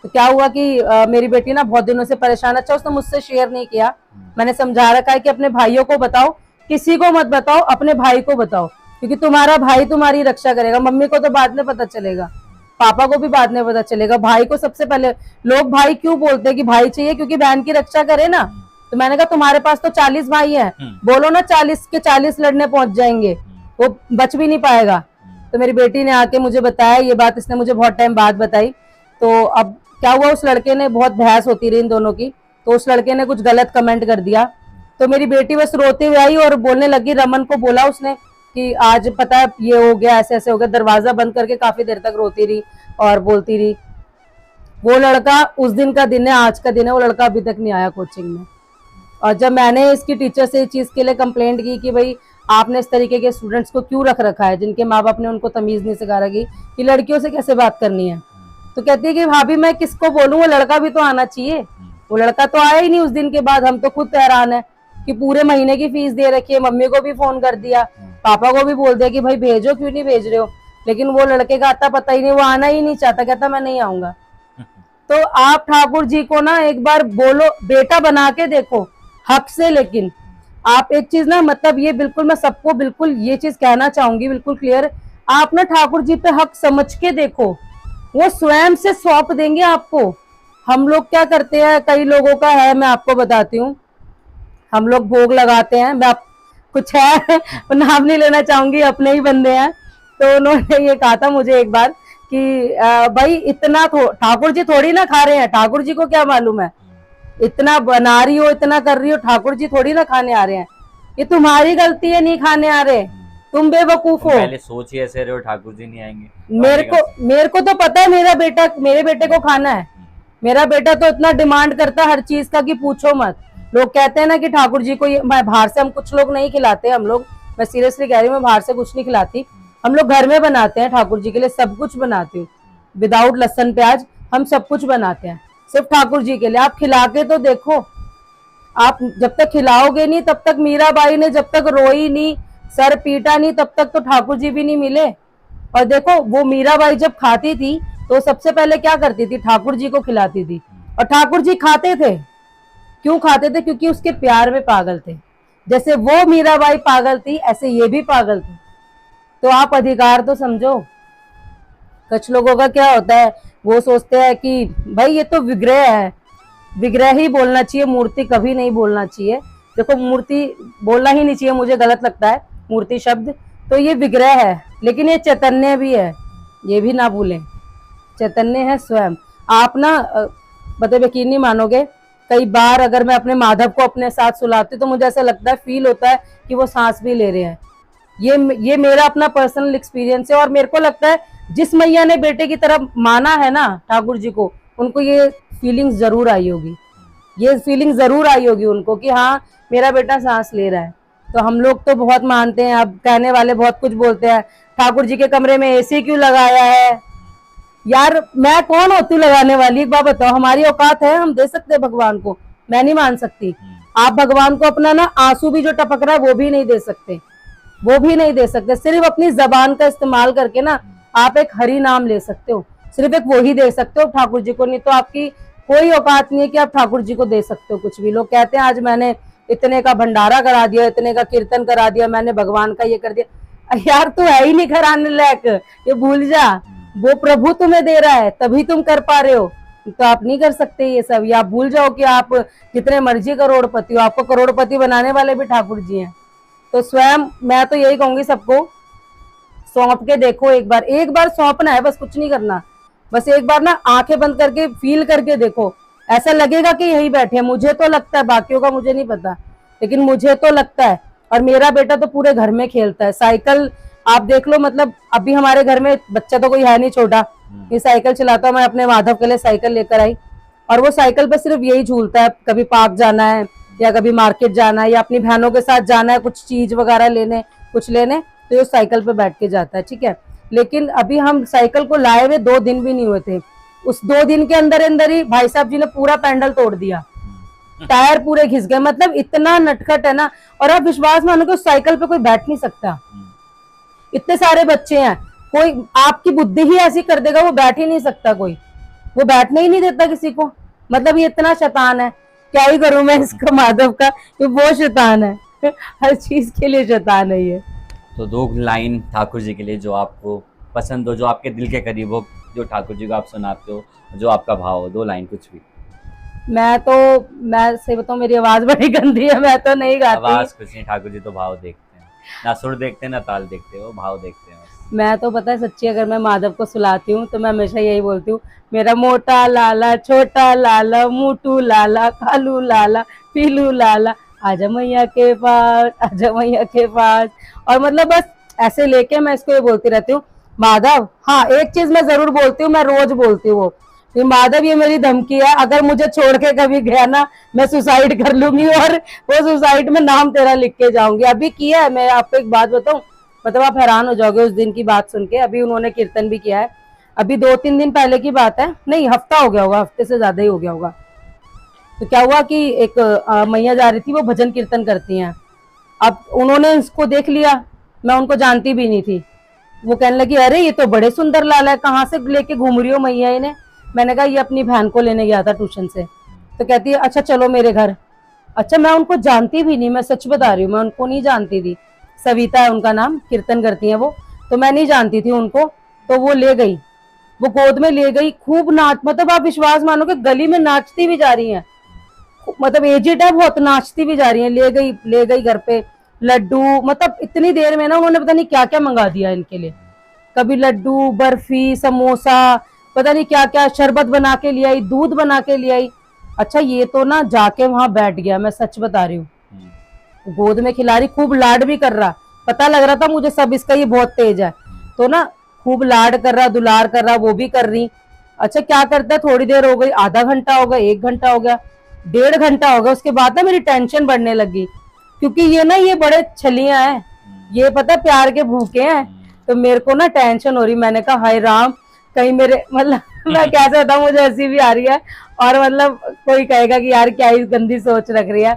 तो क्या हुआ कि मेरी बेटी ना बहुत दिनों से परेशान, अच्छा उसने मुझसे शेयर नहीं किया। मैंने समझा रखा है कि अपने भाइयों को बताओ, किसी को मत बताओ, अपने भाई को बताओ, क्योंकि तुम्हारा भाई तुम्हारी रक्षा करेगा। मम्मी को तो बाद में पता चलेगा, पापा को भी बाद में पता चलेगा, भाई को सबसे पहले। लोग भाई क्यों बोलते हैं कि भाई चाहिए, क्योंकि बहन की रक्षा करे ना। तो मैंने कहा तुम्हारे पास तो 40 भाई हैं, बोलो ना 40 के 40 लड़ने पहुंच जाएंगे, वो बच भी नहीं पाएगा। तो मेरी बेटी ने आके मुझे बताया ये बात, इसने मुझे बहुत टाइम बाद बताई। तो अब क्या हुआ, उस लड़के ने, बहुत बहस होती रही इन दोनों की, तो उस लड़के ने कुछ गलत कमेंट कर दिया। तो मेरी बेटी बस रोते हुए आई और बोलने लगी, रमन को बोला उसने कि आज पता है ये हो गया, ऐसे ऐसे हो गया। दरवाजा बंद करके काफी देर तक रोती रही और बोलती रही। वो लड़का, उस दिन का दिन है, आज का दिन है, वो लड़का अभी तक नहीं आया कोचिंग में। और जब मैंने इसकी टीचर से इस चीज के लिए कंप्लेंट की कि भाई आपने इस तरीके के स्टूडेंट्स को क्यों रख रखा है, जिनके माँ बाप ने उनको तमीज नहीं सिखा रखी कि लड़कियों से कैसे बात करनी है, तो कहती है कि भाभी मैं किसको बोलूं, वो लड़का भी तो आना चाहिए। वो लड़का तो आया ही नहीं उस दिन के बाद। हम तो खुद हैरान है कि पूरे महीने की फीस दे रखी है, मम्मी को भी फोन कर दिया, पापा को भी बोल दिया कि भाई भेजो, क्यों नहीं भेज रहे हो। लेकिन वो लड़के का आता पता ही नहीं, वो आना ही नहीं चाहता, कहता मैं नहीं आऊंगा। तो आप ठाकुर जी को ना एक बार बोलो, बेटा बना के देखो हक से। लेकिन आप एक चीज ना, मतलब ये बिल्कुल मैं सबको बिल्कुल ये चीज कहना चाहूंगी बिल्कुल क्लियर, आप ना ठाकुर जी पे हक समझ के देखो, वो स्वयं से सौंप देंगे आपको। हम लोग क्या करते हैं, कई लोगों का है, मैं आपको बताती हूँ, हम लोग भोग लगाते हैं। मैं कुछ है नाम नहीं लेना चाहूंगी, अपने ही बंदे हैं। तो उन्होंने ये कहा था मुझे एक बार कि भाई इतना ठाकुर जी थोड़ी ना खा रहे हैं, ठाकुर जी को क्या मालूम है, इतना बना रही हो, इतना कर रही हो, ठाकुर जी थोड़ी ना खाने आ रहे हैं, ये तुम्हारी गलती है नहीं खाने आ रहे, तुम बेवकूफ हो। पहले सोच ही ऐसे रहे हो, ठाकुर जी नहीं आएंगे। मेरे को तो पता है मेरे बेटे को खाना है। मेरा बेटा तो इतना डिमांड करता है हर चीज का कि पूछो मत। लोग कहते हैं ना कि ठाकुर जी को ये, मैं बाहर से, हम कुछ लोग नहीं खिलाते, हम लोग, मैं सीरियसली कह रही हूँ, मैं बाहर से कुछ नहीं खिलाती, हम लोग घर में बनाते हैं ठाकुर जी के लिए, सब कुछ बनाती हूँ, विदाउट लहसुन प्याज हम सब कुछ बनाते हैं सिर्फ ठाकुर जी के लिए। आप खिला के तो देखो, आप जब तक खिलाओगे नहीं तब तक, मीराबाई ने जब तक रोई नहीं, सर पीटा नहीं, तब तक तो ठाकुर जी भी नहीं मिले। और देखो वो मीराबाई जब खाती थी तो सबसे पहले क्या करती थी, ठाकुर जी को खिलाती थी। और ठाकुर जी खाते थे, क्यों खाते थे? क्योंकि उसके प्यार में पागल थे। जैसे वो मीराबाई पागल थी, ऐसे ये भी पागल थे। तो आप अधिकार तो समझो। कुछ लोगों का क्या होता है, वो सोचते हैं कि भाई ये तो विग्रह है, विग्रह ही बोलना चाहिए, मूर्ति कभी नहीं बोलना चाहिए। देखो मूर्ति बोलना ही नहीं चाहिए, मुझे गलत लगता है मूर्ति शब्द। तो ये विग्रह है, लेकिन ये चैतन्य भी है, ये भी ना भूलें। चैतन्य है स्वयं। आप ना मतलब यकीन नहीं मानोगे, कई बार अगर मैं अपने माधव को अपने साथ सुलाती तो मुझे ऐसा लगता है, फील होता है कि वो सांस भी ले रहे हैं। ये मेरा अपना पर्सनल एक्सपीरियंस है। और मेरे को लगता है जिस मैया ने बेटे की तरह माना है ना ठाकुर जी को, उनको ये फीलिंग जरूर आई होगी, ये फीलिंग जरूर आई होगी उनको कि हाँ मेरा बेटा सांस ले रहा है। तो हम लोग तो बहुत मानते हैं, अब कहने वाले बहुत कुछ बोलते हैं, ठाकुर जी के कमरे में एसी क्यों लगाया है? यार मैं कौन होती हूँ लगाने वाली? एक बात बताओ, हमारी औकात है, हम दे सकते हैं भगवान को? मैं नहीं मान सकती। आप भगवान को अपना ना आंसू भी जो टपक रहा है वो भी नहीं दे सकते, वो भी नहीं दे सकते। सिर्फ अपनी जबान का इस्तेमाल करके ना आप एक हरि नाम ले सकते हो, सिर्फ एक वही दे सकते हो ठाकुर जी को। नहीं तो आपकी कोई औकात नहीं है कि आप ठाकुर जी को दे सकते हो कुछ भी। लोग कहते हैं आज मैंने इतने का भंडारा करा दिया, इतने का कीर्तन करा दिया, मैंने भगवान का ये कर दिया। यार तू है ही नहीं कराने लायक, ये भूल जा। वो प्रभु तुम्हें दे रहा है तभी तुम कर पा रहे हो, तो आप नहीं कर सकते ये सब। या आप भूल जाओ कि आप जितने मर्जी करोड़पति हो, आपको करोड़पति बनाने वाले भी ठाकुर जी हैं। तो स्वयं मैं तो यही कहूंगी सबको, सौंप के देखो एक बार सौंपना है, बस कुछ नहीं करना। बस एक बार ना आंखें बंद करके फील करके देखो, ऐसा लगेगा कि यही बैठे हैं। मुझे तो लगता है, बाकियों का मुझे नहीं पता, लेकिन मुझे तो लगता है। और मेरा बेटा तो पूरे घर में खेलता है, साइकिल आप देख लो, मतलब अभी हमारे घर में बच्चा तो कोई है नहीं छोटा, ये साइकिल चलाता हूँ। मैं अपने माधव के लिए साइकिल लेकर आई और वो साइकिल पे सिर्फ यही झूलता है, कभी पार्क जाना है या कभी मार्केट जाना है या अपनी बहनों के साथ जाना है कुछ चीज वगैरह लेने, कुछ लेने, तो ये साइकिल पे बैठ के जाता है, ठीक है। लेकिन अभी हम साइकिल को लाए हुए 2 दिन भी नहीं हुए थे, उस 2 दिन के अंदर अंदर ही भाई साहब जी ने पूरा पैंडल तोड़ दिया, टायर पूरे घिस गए। मतलब इतना नटखट है ना। और आप विश्वास मानोगे उस साइकिल पे कोई बैठ नहीं सकता, इतने सारे बच्चे हैं, कोई आपकी बुद्धि ही ऐसी कर देगा, वो बैठ ही नहीं सकता, कोई वो बैठने ही नहीं देता किसी को। मतलब ये इतना शैतान है, क्या ही करूं मैं इसका माधव का, ये वो शैतान है हर चीज के लिए शैतान है ये। तो 2 लाइन ठाकुर जी के लिए जो आपको पसंद हो, जो आपके दिल के करीब हो, जो ठाकुर जी को आप सुनाते हो, जो आपका भाव हो, 2 लाइन कुछ भी। मैं सही बताऊं, मेरी आवाज बड़ी गंदी है, मैं तो नहीं गाती। आवाज कुछ नहीं, ठाकुर जी तो भाव देखते हैं, ना सुर देखते हैं ना ताल देखते हो, भाव देखते हैं। मैं तो पता है सच्ची, अगर मैं माधव को सुलाती हूँ तो मैं हमेशा यही बोलती हूँ, मेरा मोटा लाला, छोटा लाला, मोटू लाला, कालू लाला, पीलू लाला, आजा मैया के पास, आजा मैया के पास। और मतलब बस ऐसे लेके मैं इसको ये बोलती रहती हूँ माधव। हाँ एक चीज मैं जरूर बोलती हूँ, मैं रोज बोलती हूँ वो, माधव ये मेरी धमकी है, अगर मुझे छोड़ के कभी गया ना मैं सुसाइड कर लूंगी और वो सुसाइड में नाम तेरा लिख के जाऊंगी। अभी किया है, मैं आपको एक बात बताऊं, मतलब आप हैरान हो जाओगे उस दिन की बात सुन के। अभी उन्होंने कीर्तन भी किया है, अभी 2-3 दिन पहले की बात है, नहीं हफ्ता हो गया होगा, हफ्ते से ज्यादा ही हो गया होगा। तो क्या हुआ कि एक मैया जा रही थी, वो भजन कीर्तन करती हैं। अब उन्होंने इसको देख लिया, मैं उनको जानती भी नहीं थी। वो कहने लगी अरे ये तो बड़े सुंदर लाल है, कहाँ से लेके घूम रही हो मैया इन्हें? मैंने कहा ये अपनी बहन को लेने गया था ट्यूशन से। तो कहती है अच्छा चलो मेरे घर। अच्छा मैं उनको जानती भी नहीं, मैं सच बता रही हूँ, मैं उनको नहीं जानती थी। सविता है उनका नाम, कीर्तन करती हैं वो, तो मैं नहीं जानती थी उनको। तो वो ले गई, वो गोद में ले गई, खूब नाच, मतलब आप विश्वास मानोगे गली में नाचती भी जा रही हैं, मतलब एजेड है बहुत, नाचती भी जा रही हैं। ले गई घर पे लड्डू, मतलब इतनी देर में ना उन्होंने पता नहीं क्या क्या मंगा दिया इनके लिए, कभी लड्डू, बर्फी, समोसा, पता नहीं क्या क्या, शरबत बना के ले आई, दूध बना के ले आई। अच्छा ये तो ना जाके वहां बैठ गया, मैं सच बता रही हूँ, गोद में खिला रही, खूब लाड भी कर रहा, पता लग रहा था मुझे सब इसका ये बहुत तेज है, तो ना खूब लाड कर रहा, दुलार कर रहा, वो भी कर रही। अच्छा क्या करता है, थोड़ी देर हो गई, आधा घंटा हो गया, 1 घंटा हो गया, 1.5 घंटा हो गया, उसके बाद ना मेरी टेंशन बढ़ने लगी, क्योंकि ये ना ये बड़े छलियां हैं, ये पता प्यार के भूखे हैं, तो मेरे को ना टेंशन हो रही। मैंने कहा हाय राम, कहीं मेरे मतलब मैं कैसे बताऊं, मुझे हंसी भी आ रही है और मतलब कोई कहेगा कि यार क्या ही गंदी सोच रख रही है।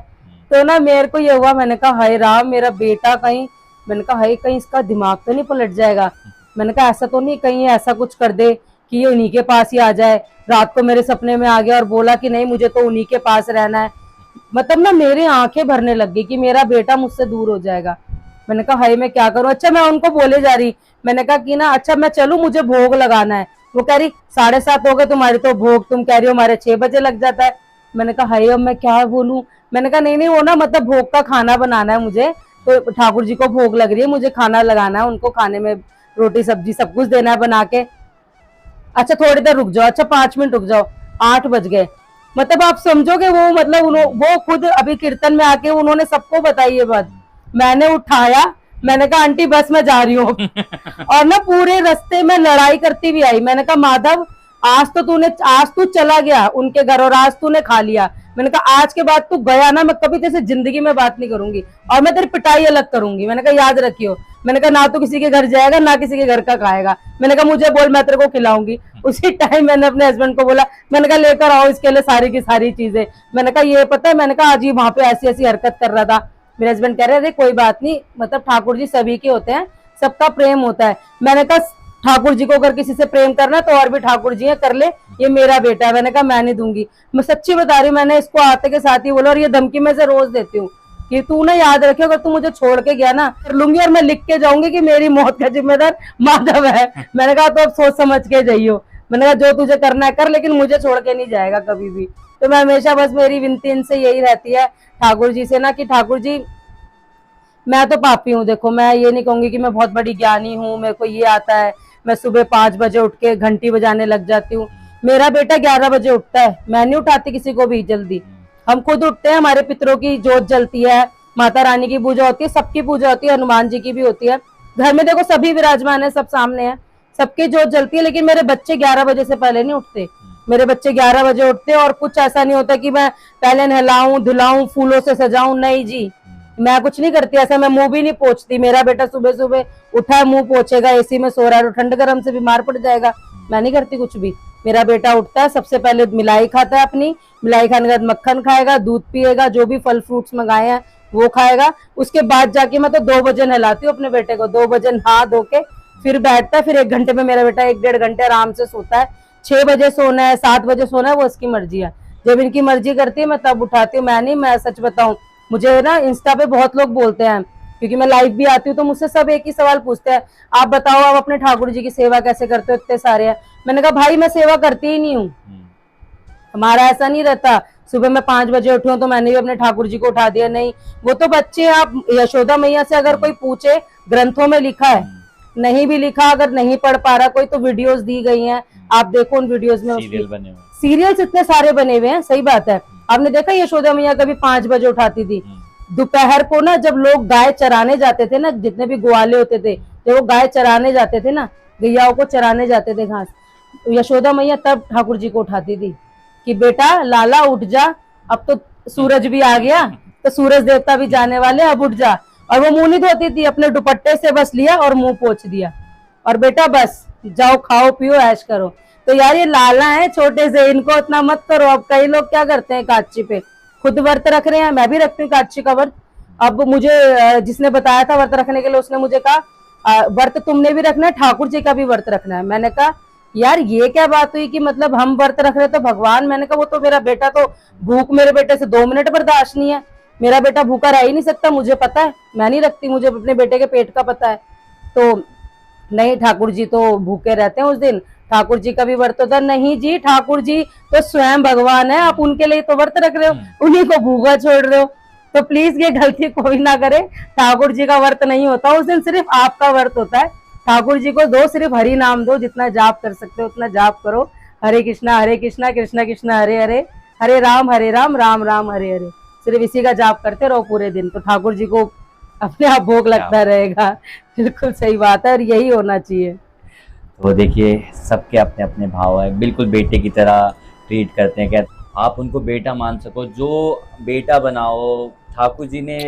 तो ना मेरे को ये हुआ, मैंने कहा हाय राम मेरा बेटा कहीं, मैंने कहा हाय कहीं इसका दिमाग तो नहीं पलट जाएगा। मैंने कहा ऐसा तो नहीं कहीं ऐसा कुछ कर दे कि ये उन्हीं के पास ही आ जाए। रात को मेरे सपने में आ गया और बोला कि नहीं मुझे तो उन्हीं के पास रहना है। मतलब ना मेरी आंखें भरने लग गई कि मेरा बेटा मुझसे दूर हो जाएगा। मैंने कहा हाय मैं क्या करूं। अच्छा मैं उनको बोले जा रही, मैंने कहा कि ना अच्छा मैं चलूं, मुझे भोग लगाना है। वो कह रही 7:30 हो गए तुम्हारी तो भोग, तुम कह रही हो हमारे 6 बजे लग जाता है। मैंने कहा हाय अब मैं क्या बोलूं। मैंने कहा नहीं नहीं वो ना मतलब भोग का खाना बनाना है मुझे, तो ठाकुर जी को भोग लग रही है, मुझे खाना लगाना है, उनको खाने में रोटी सब्जी सब कुछ देना है बना के। अच्छा थोड़ी देर रुक जाओ, अच्छा 5 मिनट रुक जाओ। 8 बज गए। मतलब आप समझोगे वो मतलब वो खुद अभी कीर्तन में आके उन्होंने सबको बताई ये बात। मैंने उठाया, मैंने कहा आंटी बस मैं जा रही हूँ। और ना पूरे रास्ते में लड़ाई करती भी आई। मैंने कहा माधव आज तू चला गया उनके घर और आज तूने खा लिया। मैंने कहा आज के बाद तू गया ना मैं कभी तेरे से जिंदगी में बात नहीं करूंगी और मैं तेरी पिटाई अलग करूंगी। मैंने कहा याद रखियो। मैंने कहा ना तू किसी के घर जाएगा ना किसी के घर का खाएगा। मैंने कहा मुझे बोल मैं तेरे को खिलाऊंगी। उसी टाइम मैंने अपने हस्बैंड को बोला, मैंने कहा लेकर आओ इसके लिए सारी की सारी चीजें। मैंने कहा ये पता है, मैंने कहा आज ही वहां पे ऐसी ऐसी हरकत कर रहा था। मेरे हस्बैंड कह रहे अरे कोई बात नहीं, मतलब ठाकुर जी सभी के होते हैं, सबका प्रेम होता है। मैंने कहा ठाकुर जी को अगर किसी से प्रेम करना तो और भी ठाकुर जी है कर ले, ये मेरा बेटा है। मैंने कहा मैं नहीं दूंगी, मैं सच्ची बता रही हूँ। मैंने इसको आते के साथ ही बोला और ये धमकी मैं से रोज देती हूँ कि तू ना याद रखियो अगर तू मुझे छोड़ के गया ना कर लूंगी और मैं लिख के जाऊंगी कि मेरी मौत का जिम्मेदार माधव है। मैंने कहा तो अब सोच समझ के जाइयो। मैंने कहा जो तुझे करना है कर, लेकिन मुझे छोड़ के नहीं जाएगा कभी भी। तो मैं हमेशा बस मेरी विनती इनसे यही रहती है ठाकुर जी से ना कि ठाकुर जी मैं तो पापी हूँ। देखो मैं ये नहीं कहूंगी कि मैं बहुत बड़ी ज्ञानी हूँ, मेरे को ये आता है, मैं सुबह 5 बजे उठ के घंटी बजाने लग जाती हूँ। मेरा बेटा 11 बजे उठता है, मैं नहीं उठाती किसी को भी जल्दी। हम खुद उठते हैं, हमारे पितरों की जोत जलती है, माता रानी की पूजा होती है, सबकी पूजा होती है, हनुमान जी की भी होती है। घर में देखो सभी विराजमान है, सब सामने है, सबकी जोत जलती है। लेकिन मेरे बच्चे 11 बजे से पहले नहीं उठते। मेरे बच्चे 11 बजे उठते और कुछ ऐसा नहीं होता कि मैं पहले नहलाऊं धुलाऊं फूलों से सजाऊं, नहीं जी मैं कुछ नहीं करती ऐसा। मैं मुंह भी नहीं पोंछती। मेरा बेटा सुबह सुबह उठा है मुंह पोंछेगा, एसी में सो रहा है, ठंड गर्म से बीमार पड़ जाएगा। मैं नहीं करती कुछ भी। मेरा बेटा उठता है सबसे पहले मिलाई खाता है अपनी, मिलाई खाने के बाद मक्खन खाएगा, दूध पिएगा, जो भी फल फ्रूट्स मंगाए हैं वो खाएगा। उसके बाद जाके मैं तो 2 बजे नहलाती हूँ अपने बेटे को। 2 बजे नहा धो के फिर बैठता है, फिर 1 घंटे में मेरा बेटा 1-1.5 घंटे आराम से सोता है। 6 बजे सोना है 7 बजे सोना है वो उसकी मर्जी है। जब इनकी मर्जी करती है मैं तब उठाती हूँ। मैं नहीं, मैं सच बताऊं मुझे ना इंस्टा पे बहुत लोग बोलते हैं क्योंकि मैं लाइव भी आती हूँ तो मुझसे सब एक ही सवाल पूछते हैं, आप बताओ आप अपने ठाकुर जी की सेवा कैसे करते हो, इतने सारे हैं। मैंने कहा भाई मैं सेवा करती ही नहीं हूँ, हमारा ऐसा नहीं रहता। सुबह मैं 5 बजे उठी हूँ तो मैंने भी अपने ठाकुर जी को उठा दिया, नहीं वो तो बच्चे। आप यशोदा मैया से अगर कोई पूछे ग्रंथों में लिखा है, नहीं भी लिखा अगर नहीं पढ़ पा रहा कोई तो वीडियोस दी गई हैं, आप देखो उन वीडियोस में सीरियल्स इतने सारे बने हुए हैं। सही बात है। आपने देखा यशोदा मैया कभी 5 बजे उठाती थी। दोपहर को ना जब लोग गाय चराने जाते थे ना, जितने भी ग्वाले होते थे, जब वो गाय चराने जाते थे ना, गैयाओं को चराने जाते थे घास, यशोदा मैया तब ठाकुर जी को उठाती थी कि बेटा लाला उठ जा, अब तो सूरज भी आ गया, तो सूरज देवता भी जाने वाले, अब उठ जा। और वो मुंह नहीं धोती थी, अपने दुपट्टे से बस लिया और मुंह पोंछ दिया और बेटा बस जाओ खाओ पियो ऐश करो। तो यार ये लाला है छोटे से, इनको इतना मत करो। अब कई लोग क्या करते हैं एकादशी पे खुद व्रत रख रहे हैं, मैं भी रखती हूँ एकादशी का व्रत। अब मुझे जिसने बताया था व्रत रखने के लिए उसने मुझे कहा व्रत तुमने भी रखना है, ठाकुर जी का भी व्रत रखना है। मैंने कहा यार ये क्या बात हुई कि मतलब हम व्रत रख रहे तो भगवान। मैंने कहा वो तो मेरा बेटा तो भूख मेरे बेटे से 2 मिनट बर्दाश्त नहीं है, मेरा बेटा भूखा रह ही नहीं सकता, मुझे पता है, मैं नहीं रखती, मुझे अपने बेटे के पेट का पता है। तो नहीं ठाकुर जी तो भूखे रहते हैं उस दिन, ठाकुर जी का भी व्रत होता नहीं जी, ठाकुर जी तो स्वयं भगवान है, आप उनके लिए तो व्रत रख रहे हो, उन्हीं को भूखा छोड़ रहे हो। तो प्लीज ये गलती कोई ना करे, ठाकुर जी का व्रत नहीं होता उस दिन, सिर्फ आपका व्रत होता है। ठाकुर जी को दो सिर्फ हरि नाम दो, जितना जाप कर सकते हो उतना जाप करो। हरे कृष्णा कृष्णा कृष्णा हरे हरे, हरे राम राम राम हरे हरे, सिर्फ इसी का जाप करते रहो पूरे दिन, तो ठाकुर जी को अपने आप भोग लगता रहेगा। बिल्कुल सही बात है और यही होना चाहिए। तो देखिए सबके अपने अपने भाव है, बिल्कुल बेटे की तरह ट्रीट करते हैं। क्या आप उनको बेटा मान सको, जो बेटा बनाओ, ठाकुर जी ने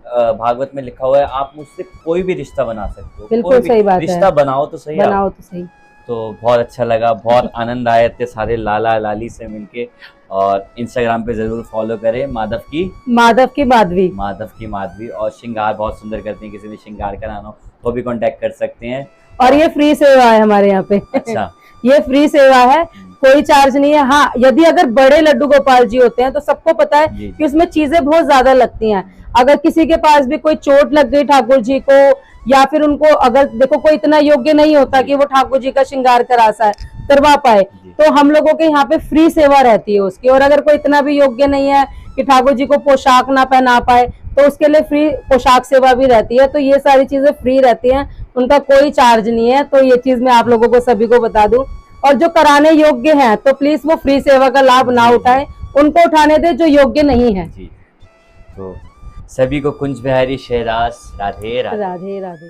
भागवत में लिखा हुआ है आप मुझसे कोई भी रिश्ता बना सकते हो, बिल्कुल सही बात है, रिश्ता बनाओ तो सही, बनाओ तो सही। तो बहुत अच्छा लगा, बहुत आनंद आया इतने सारे लाला लाली से मिलके। और इंस्टाग्राम पे जरूर फॉलो करें माधव की माधवी, और श्रृंगार बहुत सुंदर करते हैं, किसी ने श्रृंगार कराना हो वो भी कांटेक्ट कर सकते हैं। और ये फ्री सेवा है हमारे यहाँ पे। अच्छा। ये फ्री सेवा है, कोई चार्ज नहीं है। हाँ, यदि अगर बड़े लड्डू गोपाल जी होते हैं तो सबको पता है जी। कि उसमें चीजें बहुत ज्यादा लगती हैं। अगर किसी के पास भी कोई चोट लग गई ठाकुर जी को, या फिर उनको अगर देखो कोई इतना योग्य नहीं होता कि वो ठाकुर जी का श्रृंगार करवा पाए, तो हम लोगों के यहाँ पे फ्री सेवा रहती है उसकी। और अगर कोई इतना भी योग्य नहीं है कि ठाकुर जी को पोशाक ना पहना पाए, तो उसके लिए फ्री पोशाक सेवा भी रहती है। तो ये सारी चीजें फ्री रहती हैं, उनका कोई चार्ज नहीं है। तो ये चीज मैं आप लोगों को सभी को बता दूं। और जो कराने योग्य हैं तो प्लीज वो फ्री सेवा का लाभ ना उठाएं, उनको उठाने दे जो योग्य नहीं है। जी। तो सभी को कुंज बिहारी शहनाज राधे राधे। राधे राधे।